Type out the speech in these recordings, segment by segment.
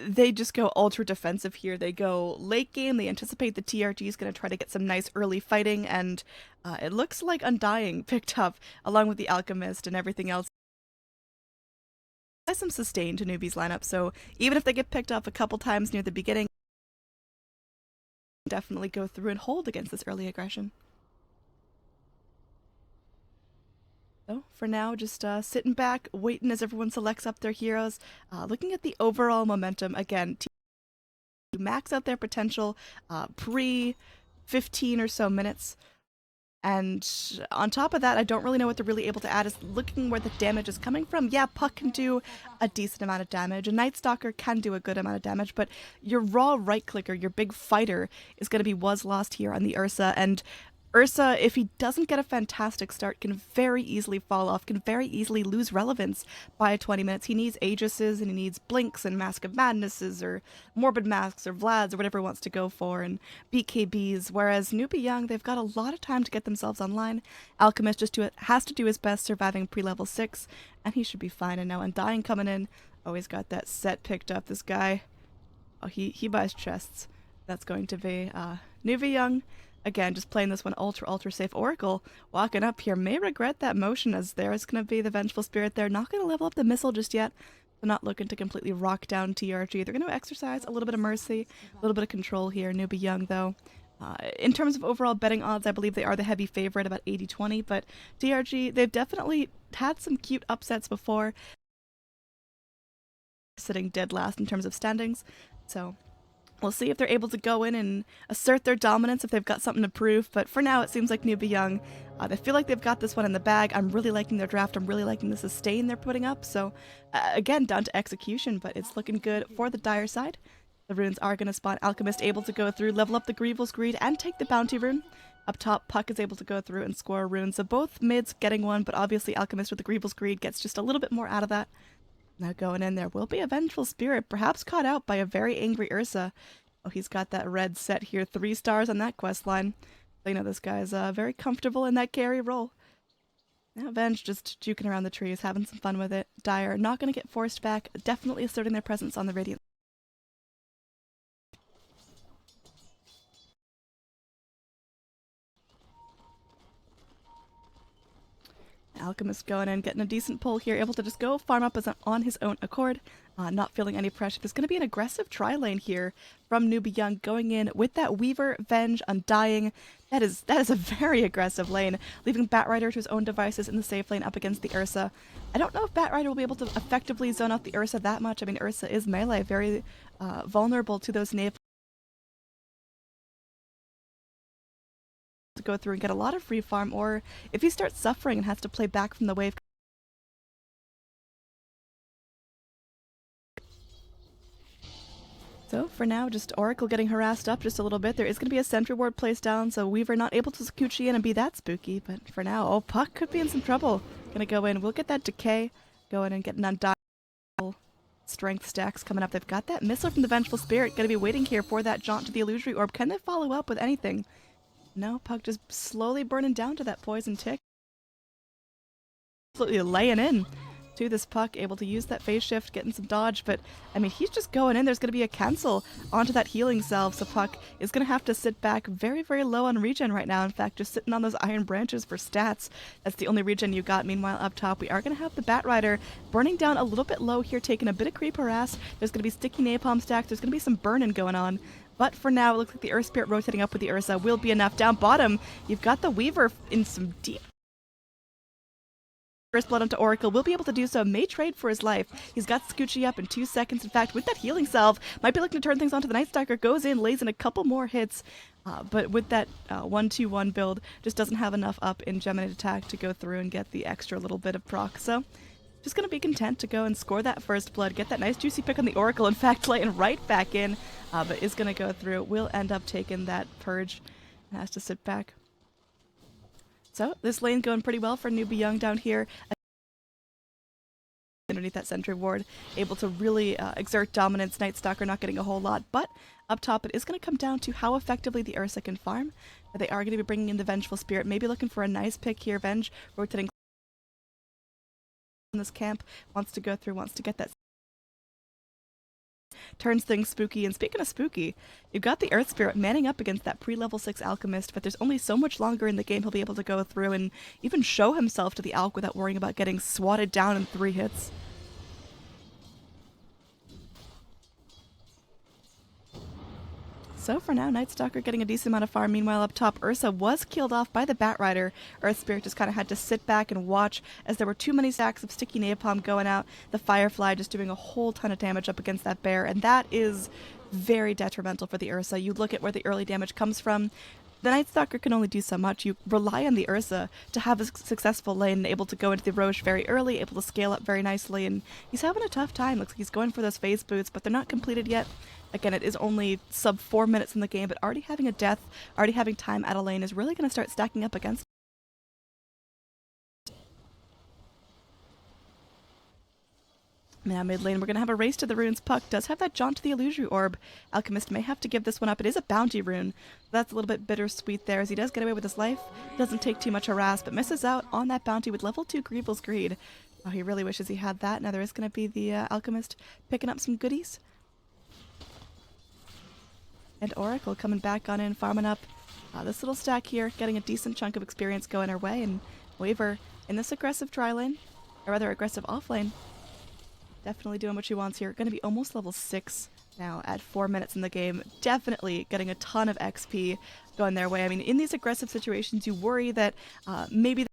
they just go ultra defensive here. They go late game. They anticipate the TRG is going to try to get some nice early fighting, and it looks like Undying picked up along with the Alchemist and everything else. Has some sustain to NewBee's lineup, so even if they get picked up a couple times near the beginning, definitely go through and hold against this early aggression. So for now, just sitting back, waiting as everyone selects up their heroes, looking at the overall momentum. Again, to max out their potential pre 15 or so minutes. And on top of that, I don't really know what they're really able to add, is looking where the damage is coming from. Yeah, Puck can do a decent amount of damage, and Night Stalker can do a good amount of damage, but your raw right-clicker, your big fighter, is going to be was lost here on the Ursa, and Ursa, if he doesn't get a fantastic start, can very easily fall off, can very easily lose relevance by 20 minutes. He needs Aegises, and he needs Blinks and Mask of Madnesses, or Morbid Masks, or Vlads, or whatever he wants to go for, and BKBs, whereas NewBee Young, they've got a lot of time to get themselves online. Alchemist just has to do his best surviving pre-level 6, and he should be fine. And now Undying coming in. Oh, he's got that set picked up, this guy. Oh, he buys chests. That's going to be NewBee Young. Again, just playing this one ultra safe. Oracle walking up here may regret that motion, as there is going to be the Vengeful Spirit there. Not going to level up the missile just yet. They're not looking to completely rock down TRG. They're going to exercise a little bit of mercy, a little bit of control here. NewBee Young, though. In terms of overall betting odds, I believe they are the heavy favorite, about 80-20, but TRG, they've definitely had some cute upsets before, sitting dead last in terms of standings, so we'll see if they're able to go in and assert their dominance, if they've got something to prove. But for now, it seems like NewBee Young, they feel like they've got this one in the bag. I'm really liking their draft. I'm really liking the sustain they're putting up. So, again, down to execution, but it's looking good for the Dire side. The runes are going to spawn. Alchemist able to go through, level up the Grievel's Greed, and take the Bounty rune. Up top, Puck is able to go through and score a rune. So both mids getting one, but obviously Alchemist with the Grievel's Greed gets just a little bit more out of that. Now going in, there will be a Vengeful Spirit, perhaps caught out by a very angry Ursa. Oh, he's got that red set here. 3 stars on that quest line. So, you know, this guy's very comfortable in that carry role. Now Venge just juking around the trees, having some fun with it. Dire not going to get forced back. Definitely asserting their presence on the Radiant. Alchemist going in, getting a decent pull here, able to just go farm up on his own accord, not feeling any pressure. There's going to be an aggressive tri-lane here from NewBee Young, going in with that Weaver, Venge, Undying. That is a very aggressive lane, leaving Batrider to his own devices in the safe lane up against the Ursa. I don't know if Batrider will be able to effectively zone out the Ursa that much. I mean, Ursa is melee, very vulnerable to those naval to go through and get a lot of free farm, or if he starts suffering and has to play back from the wave. So for now, just Oracle getting harassed up just a little bit. There is going to be a sentry ward placed down, so Weaver not able to Sakuchi in and be that spooky, but for now, oh, Puck could be in some trouble. Gonna go in, we'll get that Decay, go in and get an Undying. Strength stacks coming up. They've got that missile from the Vengeful Spirit, gonna be waiting here for that jaunt to the Illusory Orb. Can they follow up with anything? No, Puck just slowly burning down to that poison tick. Absolutely laying in to this Puck, able to use that phase shift, getting some dodge, but I mean, he's just going in. There's going to be a cancel onto that healing salve, so Puck is going to have to sit back very low on regen right now. In fact, just sitting on those iron branches for stats. That's the only regen you got. Meanwhile, up top, we are going to have the Batrider burning down a little bit low here, taking a bit of creep harass. There's going to be sticky napalm stacks. There's going to be some burning going on. But for now, it looks like the Earth Spirit rotating up with the Ursa will be enough. Down bottom, you've got the Weaver in some deep First Blood onto Oracle, will be able to do so, may trade for his life. He's got Sakuchi up in 2 seconds. In fact, with that healing salve, might be looking to turn things onto the Night Stalker, goes in, lays in a couple more hits, but with that 1-2-1 build, just doesn't have enough up in Geminate Attack to go through and get the extra little bit of proc. So, just going to be content to go and score that First Blood, get that nice juicy pick on the Oracle, in fact, laying right back in, but is going to go through, will end up taking that Purge, and has to sit back. So, this lane's going pretty well for NewBee Young down here. Underneath that sentry ward, able to really exert dominance. Night Stalker not getting a whole lot, but up top it is going to come down to how effectively the Ursa can farm. They are going to be bringing in the Vengeful Spirit, maybe looking for a nice pick here. Venge rotating in this camp, wants to go through, wants to get that. turns things spooky. And speaking of spooky, you've got the Earth Spirit manning up against that pre-level 6 Alchemist, but there's only so much longer in the game he'll be able to go through and even show himself to the Alch without worrying about getting swatted down in 3 hits. So for now, Nightstalker getting a decent amount of farm. Meanwhile, up top, Ursa was killed off by the Batrider. Earth Spirit just kind of had to sit back and watch as there were too many stacks of sticky napalm going out. The Firefly just doing a whole ton of damage up against that bear, and that is very detrimental for the Ursa. You look at where the early damage comes from. The Nightstalker can only do so much. You rely on the Ursa to have a successful lane, able to go into the Roche very early, able to scale up very nicely, and he's having a tough time. Looks like he's going for those phase boots, but they're not completed yet. Again, it is only sub 4 minutes in the game, but already having a death, already having time out of lane is really going to start stacking up against. Now mid lane, we're going to have a race to the runes. Puck does have that jaunt to the illusory orb. Alchemist may have to give this one up. It is a bounty rune. That's a little bit bittersweet there as he does get away with his life. Doesn't take too much harass, but misses out on that bounty with level 2 Grievel's Greed. Oh, he really wishes he had that. Now there is going to be the Alchemist picking up some goodies. And Oracle coming back on in, farming up this little stack here, getting a decent chunk of experience going our way. And Waver in this aggressive tri lane, or rather aggressive off lane, definitely doing what she wants here. Going to be almost level 6 now at 4 minutes in the game. Definitely getting a ton of XP going their way. I mean, in these aggressive situations, you worry that maybe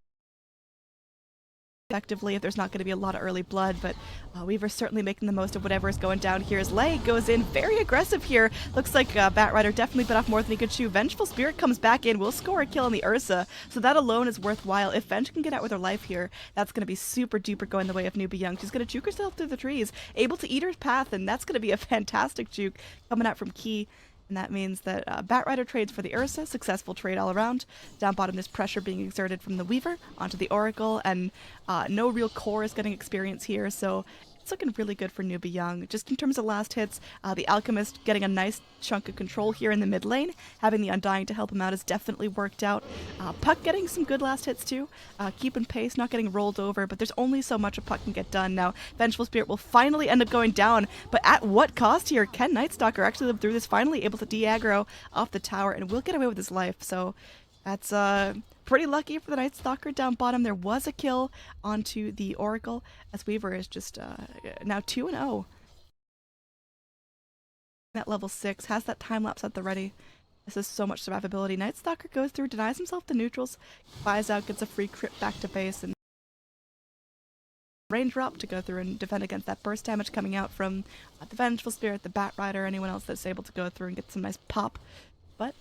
effectively if there's not going to be a lot of early blood, but Weaver's certainly making the most of whatever is going down here as Lei goes in very aggressive here. Looks like Batrider definitely bit off more than he could chew. Vengeful Spirit comes back in, will score a kill on the Ursa, so that alone is worthwhile. If Venge can get out with her life here, that's going to be super duper going the way of NewBee Young. She's going to juke herself through the trees, able to eat her path, and that's going to be a fantastic juke coming out from Key. And that means that Batrider trades for the Ursa, successful trade all around. Down bottom, there's pressure being exerted from the Weaver onto the Oracle, and no real core is getting experience here, so it's looking really good for NewBee Young. Just in terms of last hits, the Alchemist getting a nice chunk of control here in the mid lane. Having the Undying to help him out has definitely worked out. Puck getting some good last hits too. Keeping pace, not getting rolled over, but there's only so much a Puck can get done. Now, Vengeful Spirit will finally end up going down, but at what cost here? Can Nightstalker actually live through this? Finally able to de-aggro off the tower and will get away with his life, so that's pretty lucky for the Nightstalker. Down bottom, there was a kill onto the Oracle, as Weaver is just now 2-0. At level 6, has that time lapse at the ready. This is so much survivability. Nightstalker goes through, denies himself the neutrals, buys out, gets a free crit back to base, and range drop to go through and defend against that burst damage coming out from the Vengeful Spirit, the Batrider, anyone else that's able to go through and get some nice pop. But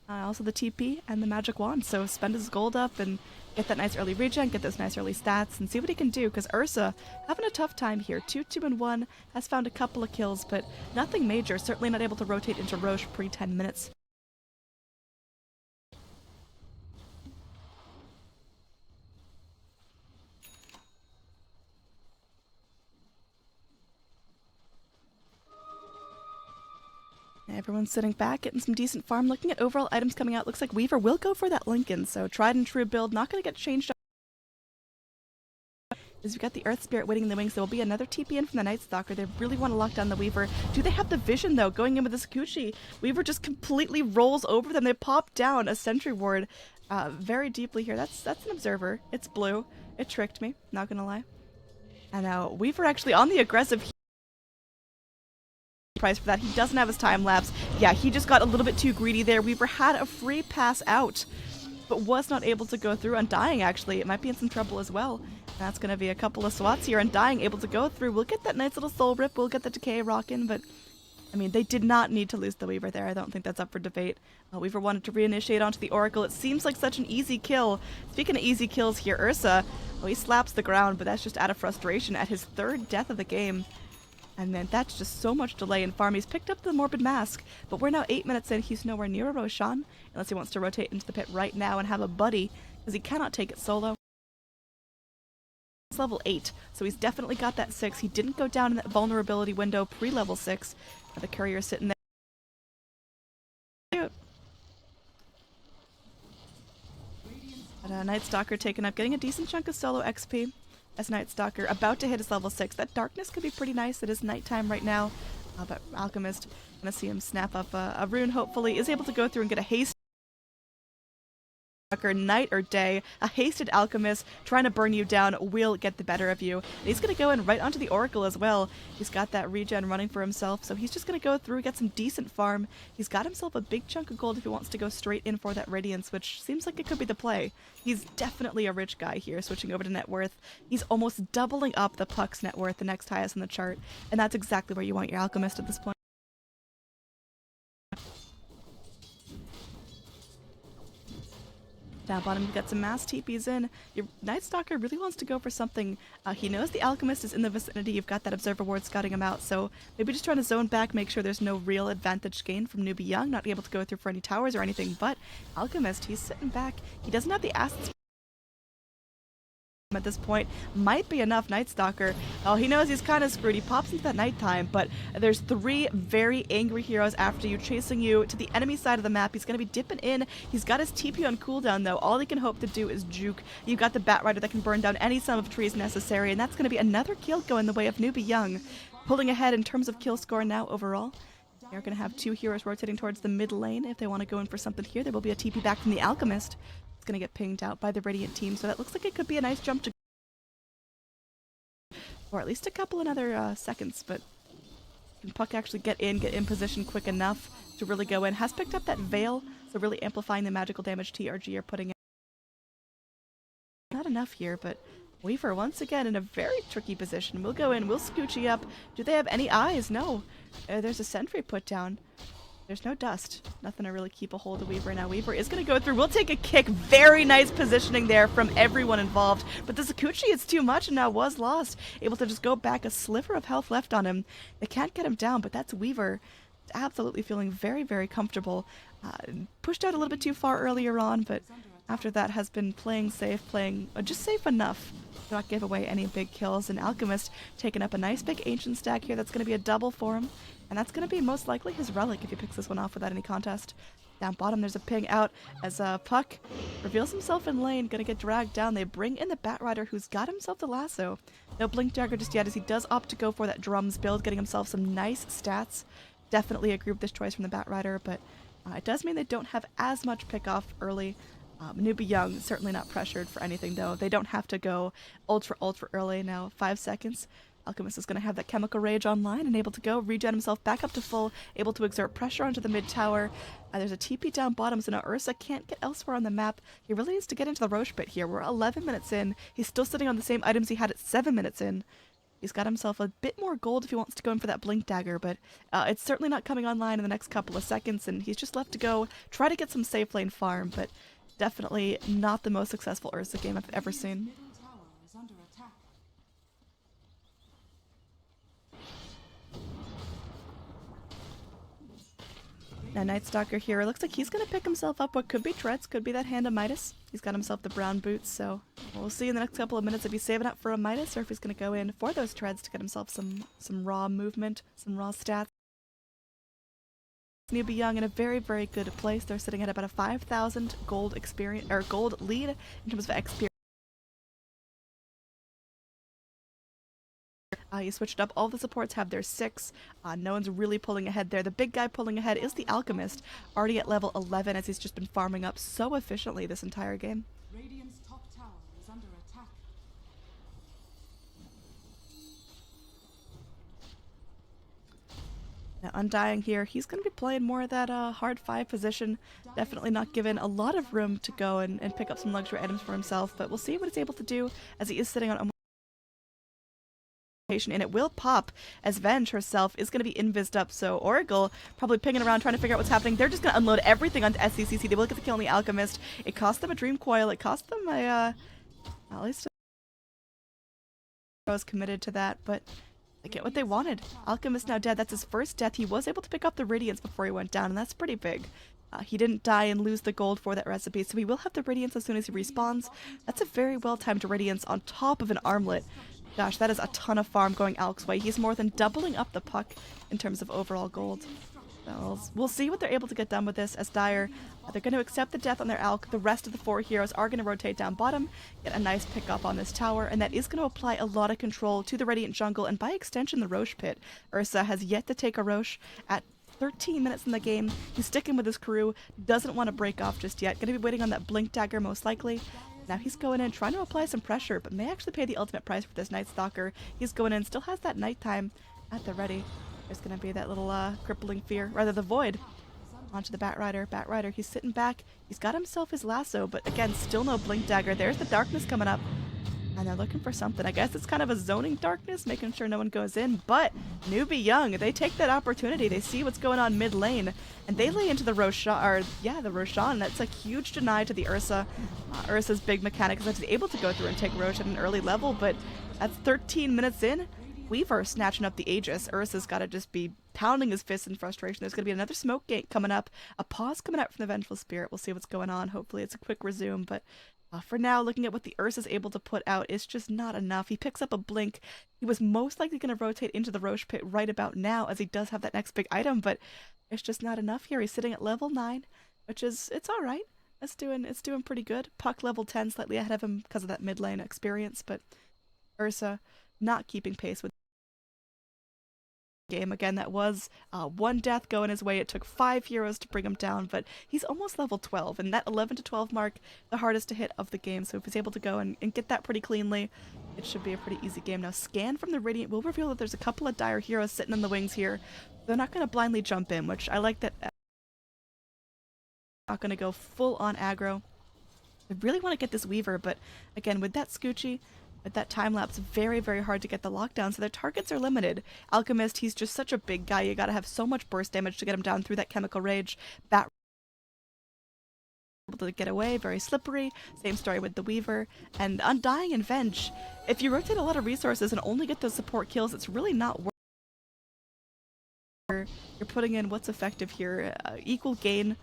also the TP and the magic wand, so spend his gold up and get that nice early regen, get those nice early stats, and see what he can do, because Ursa having a tough time here. 2-2-1, has found a couple of kills, but nothing major, certainly not able to rotate into Roche pre-10 minutes. Everyone's sitting back, getting some decent farm. Looking at overall items coming out, looks like Weaver will go for that Lincoln, so tried and true build, not going to get changed up. As we've got the Earth Spirit waiting in the wings, there will be another TP in from the Nightstalker. They really want to lock down the Weaver. Do they have the vision, though, going in with the Sakuchi? Weaver just completely rolls over them. They pop down a sentry ward very deeply here. That's an observer. It's blue. It tricked me, not going to lie. And now Weaver actually on the aggressive price for that. He doesn't have his time lapse. Yeah, he just got a little bit too greedy there. Weaver had a free pass out, but was not able to go through. Undying, actually, it might be in some trouble as well. That's going to be a couple of swats here. Undying able to go through. We'll get that nice little soul rip. We'll get the decay rockin', but I mean, they did not need to lose the Weaver there. I don't think that's up for debate. Weaver wanted to reinitiate onto the Oracle. It seems like such an easy kill. Speaking of easy kills here, Ursa, well, he slaps the ground, but that's just out of frustration at his 3rd death of the game. And then that's just so much delay in farm. He's picked up the Morbid Mask, but we're now 8 minutes in. He's nowhere near a Roshan, unless he wants to rotate into the pit right now and have a buddy, because he cannot take it solo. It's level 8, so he's definitely got that 6. He didn't go down in that vulnerability window pre-level 6. The courier's sitting there. But Nightstalker taken up, getting a decent chunk of solo XP. As Nightstalker about to hit his level 6. That darkness could be pretty nice. It is nighttime right now. But Alchemist, gonna see him snap up a rune, hopefully, is able to go through and get a haste. Night or day, a hasted Alchemist trying to burn you down will get the better of you. And he's going to go in right onto the Oracle as well. He's got that regen running for himself, so he's just going to go through, get some decent farm. He's got himself a big chunk of gold if he wants to go straight in for that Radiance, which seems like it could be the play. He's definitely a rich guy here, switching over to net worth. He's almost doubling up the Puck's net worth, the next highest in the chart, and that's exactly where you want your Alchemist at this point. Down bottom, you got some mass TPs in. Your Night Stalker really wants to go for something. He knows the Alchemist is in the vicinity. You've got that Observer Ward scouting him out, so maybe just trying to zone back, make sure there's no real advantage gained from NewBee Young, not able to go through for any towers or anything, but Alchemist, he's sitting back. He doesn't have the assets at this point. Might be enough. Night Stalker, oh, he knows he's kind of screwed. He pops into that nighttime, but there's 3 very angry heroes after you, chasing you to the enemy side of the map. He's going to be dipping in. He's got his TP on cooldown, though. All he can hope to do is juke. You've got the Batrider that can burn down any sum of trees necessary, and that's going to be another kill going the way of NewBee Young. Pulling ahead in terms of kill score now overall. They're going to have 2 heroes rotating towards the mid lane. If they want to go in for something here, there will be a TP back from the Alchemist. It's going to get pinged out by the Radiant team, so that looks like it could be a nice jump to, or at least a couple another seconds, but can Puck actually get in position quick enough to really go in? Has picked up that Veil, so really amplifying the magical damage TRG are putting in. Not enough here, but Weaver once again in a very tricky position. We'll go in, we'll scoochie up. Do they have any eyes? No. There's a sentry put down. There's no dust. Nothing to really keep a hold of Weaver now. Weaver is going to go through. We'll take a kick. Very nice positioning there from everyone involved. But the Sakuchi is too much and now was lost. Able to just go back. A sliver of health left on him. They can't get him down, but that's Weaver. Absolutely feeling very, very comfortable. Pushed out a little bit too far earlier on, but after that has been playing safe, playing just safe enough to not give away any big kills. And Alchemist taking up a nice big Ancient stack here. That's going to be a double for him. And that's going to be most likely his relic if he picks this one off without any contest. Down bottom, there's a ping out as Puck reveals himself in lane, going to get dragged down. They bring in the Batrider, who's got himself the lasso. No Blink Dagger just yet, as he does opt to go for that Drums build, getting himself some nice stats. Definitely agree with this choice from the Batrider, but it does mean they don't have as much pick off early. NewBee Young, certainly not pressured for anything, though. They don't have to go ultra early now. 5 seconds. Alchemist is going to have that Chemical Rage online and able to go regen himself back up to full, able to exert pressure onto the mid tower. There's a TP down bottom, so now Ursa can't get elsewhere on the map. He really needs to get into the Roche pit here. We're 11 minutes in. He's still sitting on the same items he had at 7 minutes in. He's got himself a bit more gold if he wants to go in for that Blink Dagger, but it's certainly not coming online in the next couple of seconds, and he's just left to go try to get some safe lane farm, but definitely not the most successful Ursa game I've ever seen. Now Night Stalker here, looks like he's going to pick himself up what could be treads, could be that hand of Midas. He's got himself the brown boots, so we'll see in the next couple of minutes if he's saving up for a Midas or if he's going to go in for those treads to get himself some raw movement, some raw stats. NewBee Young in a very, very good place. They're sitting at about a 5,000 gold experience or gold lead in terms of experience. You switched up. All the supports have their 6. No one's really pulling ahead there. The big guy pulling ahead is the Alchemist, already at level 11 as he's just been farming up so efficiently this entire game. Radiant's top tower is under attack. Now Undying here, he's going to be playing more of that hard 5 position. Definitely not given a lot of room to go and pick up some luxury items for himself, but we'll see what he's able to do as he is sitting on a and it will pop as Venge herself is going to be invised up, so Oracle probably pinging around trying to figure out what's happening. They're just going to unload everything onto SCCC. They will get the kill on the Alchemist. It cost them a Dream Coil. It cost them a, at least I was committed to that, but they get what they wanted. Alchemist now dead. That's his first death. He was able to pick up the Radiance before he went down, and that's pretty big. He didn't die and lose the gold for that recipe, so he will have the Radiance as soon as he respawns. That's a very well-timed Radiance on top of an armlet. Gosh, that is a ton of farm going Alk's way. He's more than doubling up the Puck in terms of overall gold. So we'll see what they're able to get done with this as Dire. They're going to accept the death on their Alk. The rest of the 4 heroes are going to rotate down bottom, get a nice pick up on this tower, and that is going to apply a lot of control to the Radiant jungle and by extension the Roche pit. Ursa has yet to take a Roche at 13 minutes in the game. He's sticking with his crew, doesn't want to break off just yet. Going to be waiting on that Blink Dagger most likely. Now he's going in, trying to apply some pressure, but may actually pay the ultimate price for this Night Stalker. He's going in, still has that nighttime at the ready. There's going to be that little crippling fear, rather the void, onto the Batrider. Batrider, he's sitting back. He's got himself his lasso, but again, still no Blink Dagger. There's the darkness coming up, and they're looking for something. I guess it's kind of a zoning darkness, making sure no one goes in, but NewBee Young, they take that opportunity. They see what's going on mid lane, and they lay into the Roshan, or yeah, the Roshan. That's a huge deny to the Ursa. Ursa's big mechanic is that she's able to go through and take Rosh at an early level, but that's 13 minutes in. Weaver snatching up the Aegis. Ursa's got to just be pounding his fists in frustration. There's going to be another smoke gate coming up. A pause coming out from the Vengeful Spirit. We'll see what's going on. Hopefully it's a quick resume. But for now, looking at what the Ursa's able to put out, it's just not enough. He picks up a Blink. He was most likely going to rotate into the Roche pit right about now as he does have that next big item. But it's just not enough here. He's sitting at level 9, which is, it's all right. It's doing pretty good. Puck level 10, slightly ahead of him because of that mid lane experience. But Ursa not keeping pace with game. Again, that was 1 death going his way. It took 5 heroes to bring him down, but he's almost level 12, and that 11 to 12 mark, the hardest to hit of the game. So if he's able to go and get that pretty cleanly, it should be a pretty easy game. Now, scan from the Radiant will reveal that there's a couple of Dire heroes sitting in the wings here. They're not going to blindly jump in, which I like that. Not going to go full on aggro. I really want to get this Weaver, but again, with that Scoochie, with that time lapse, very, very hard to get the lockdown, so their targets are limited. Alchemist, he's just such a big guy. You gotta have so much burst damage to get him down through that chemical rage. Bat able to get away, very slippery. Same story with the Weaver. And Undying and Venge. If you rotate a lot of resources and only get those support kills, it's really not worth it. You're putting in what's effective here. Equal gain,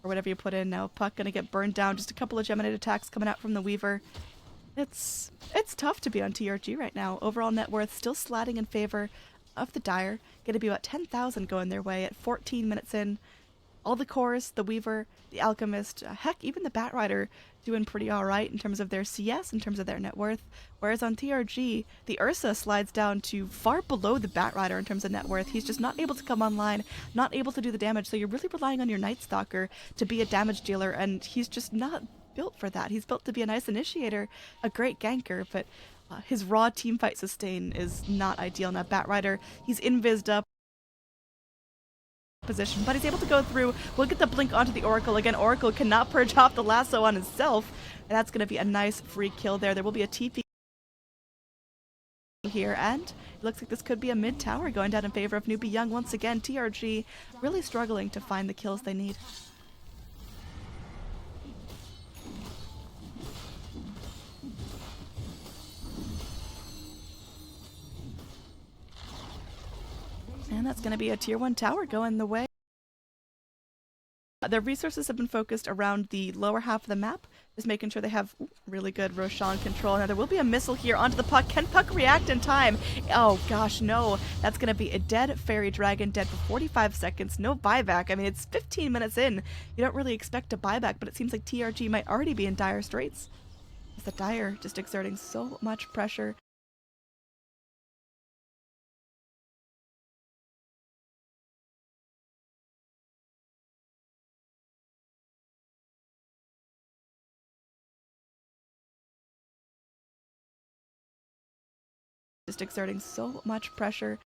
or whatever you put in. Now Puck gonna get burned down. Just a couple of Geminate attacks coming out from the Weaver. It's tough to be on TRG right now. Overall net worth still slatting in favor of the Dire. Gonna be about 10,000 going their way at 14 minutes in. All the cores, the Weaver, the Alchemist, heck, even the Batrider doing pretty alright in terms of their CS, in terms of their net worth. Whereas on TRG, the Ursa slides down to far below the Batrider in terms of net worth. He's just not able to come online, not able to do the damage, so you're really relying on your Night Stalker to be a damage dealer, and he's just not built for that. He's built to be a nice initiator, a great ganker, but his raw teamfight sustain is not ideal. Now Batrider, he's invised up position, but he's able to go through. We'll get the blink onto the Oracle. Again, Oracle cannot purge off the lasso on himself, and that's going to be a nice free kill there. There will be a TP here, and it looks like this could be a mid tower going down in favor of NewBee Young once again. TRG really struggling to find the kills they need. And that's going to be a tier 1 tower going the way. Their resources have been focused around the lower half of the map, just making sure they have really good Roshan control. Now there will be a missile here onto the Puck. Can Puck react in time? Oh gosh, no. That's going to be a dead Fairy Dragon, dead for 45 seconds. No buyback. I mean, it's 15 minutes in. You don't really expect a buyback, but it seems like TRG might already be in dire straits. The Dire just exerting so much pressure. Just exerting so much pressure.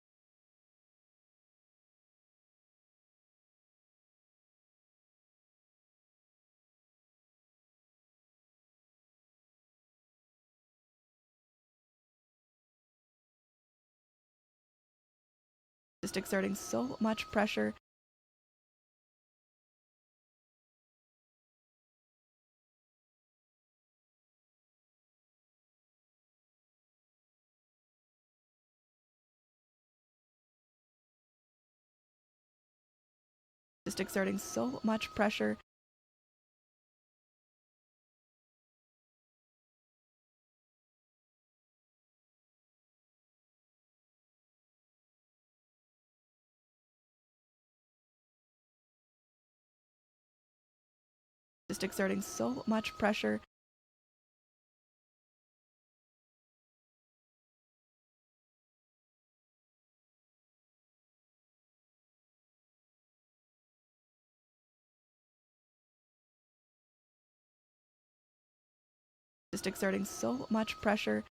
Just exerting so much pressure. Just exerting so much pressure. just exerting so much pressure. Just exerting so much pressure.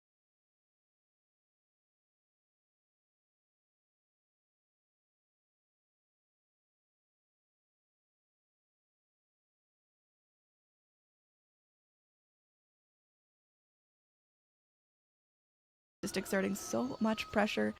Just exerting so much pressure.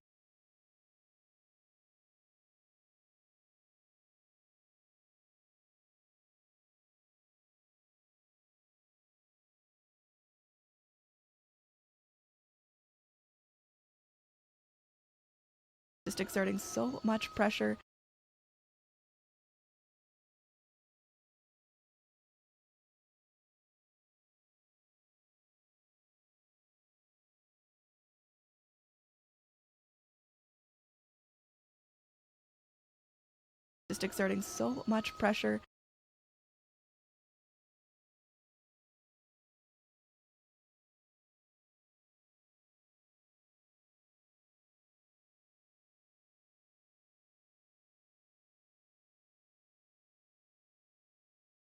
Just exerting so much pressure. Just exerting so much pressure.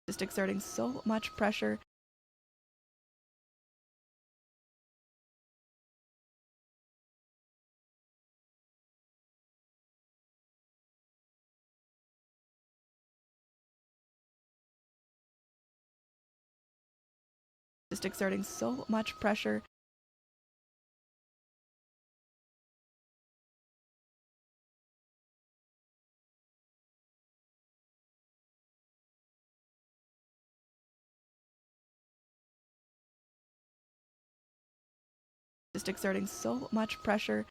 Just exerting so much pressure. Just exerting so much pressure. Just exerting so much pressure.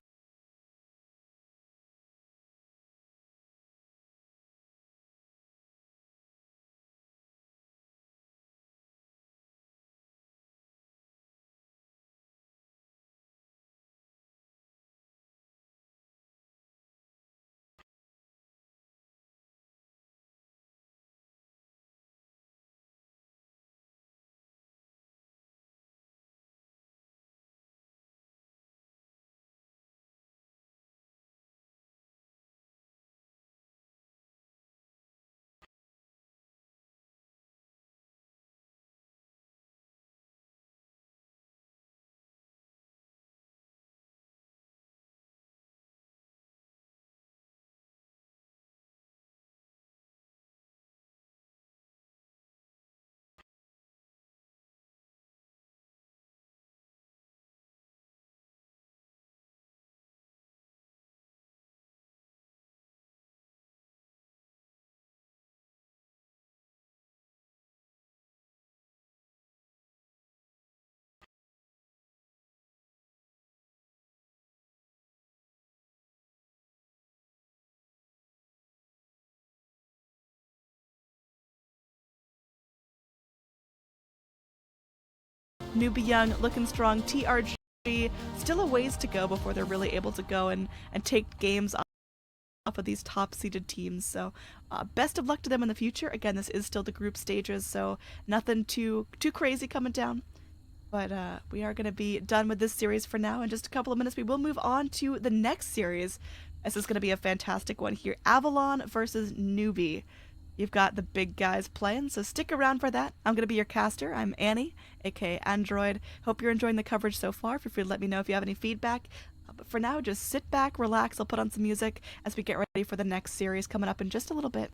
NewBee Young looking strong. TRG still a ways to go before they're really able to go and take games off of these top-seeded teams. So best of luck to them in the future. Again, this is still the group stages, so nothing too crazy coming down. But we are going to be done with this series for now. In just a couple of minutes, we will move on to the next series. This is going to be a fantastic one here. Avalon versus NewBee. You've got the big guys playing, so stick around for that. I'm going to be your caster. I'm Annie, aka Android. Hope you're enjoying the coverage so far. Feel free to let me know if you have any feedback. But for now, just sit back, relax. I'll put on some music as we get ready for the next series coming up in just a little bit.